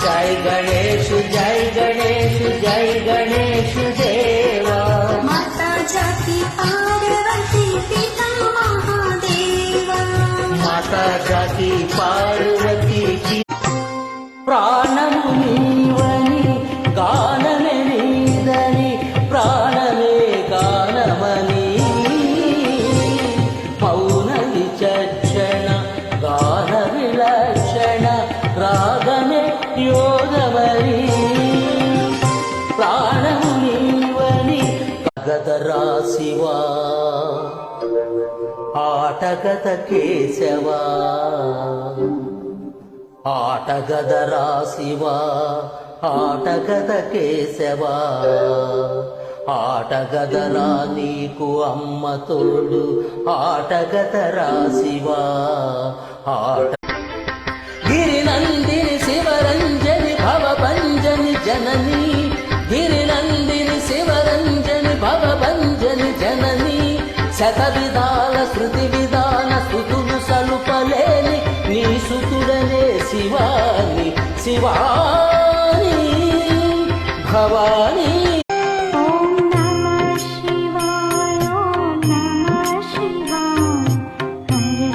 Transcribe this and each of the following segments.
जय गणेश जय गणेश जय गणेश देवा। माता जाती पार्वती पिता महादेवा। माता जाती पार्वती की प्राणमु नीवनि गानमे नीदनि प्राणमे गानमनि मौन विचक्षण गान विलक्षण रागमे योगमरि प्राणमु नीवनि गदरा शिवा आटगत केशवा ఆటగదరా శివా ఆటగద కేశవా ఆటగదరా నీకు అమ్మ తోడు ఆటగదరా శివా ఆట గిరినందిని శివరంజని భవభంజని జనని గిరినందిని శివరంజని భవభంజని జనని శత విధాల శృతి విధాన స్థుతులు సలుపలేని నీ సుతుడనే శివాని శివాని భవాని। ఓం నమః శివాయ ఓం నమః శివాయ హర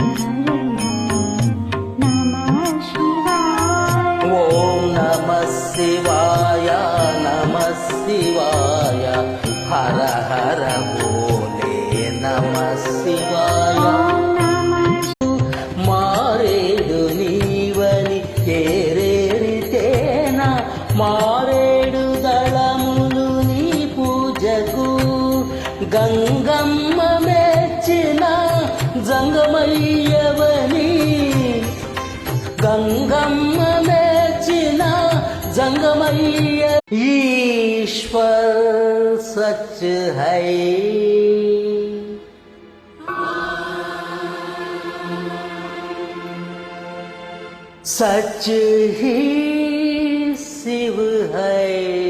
హర నమః శివాయ। ఓం నమః శివాయ నమః శివాయ హర హర భోలే నమః శివాయ। మారేడు నీవని కేరేరితేన మారేడు దళములు నీ పూజకు గంగమ్మ మెచ్చిన జంగమయ్యవని గంగమ్మ మెచ్చిన జంగమయ్య। ఈశ్వర్ సచ్ హై सच ही शिव है।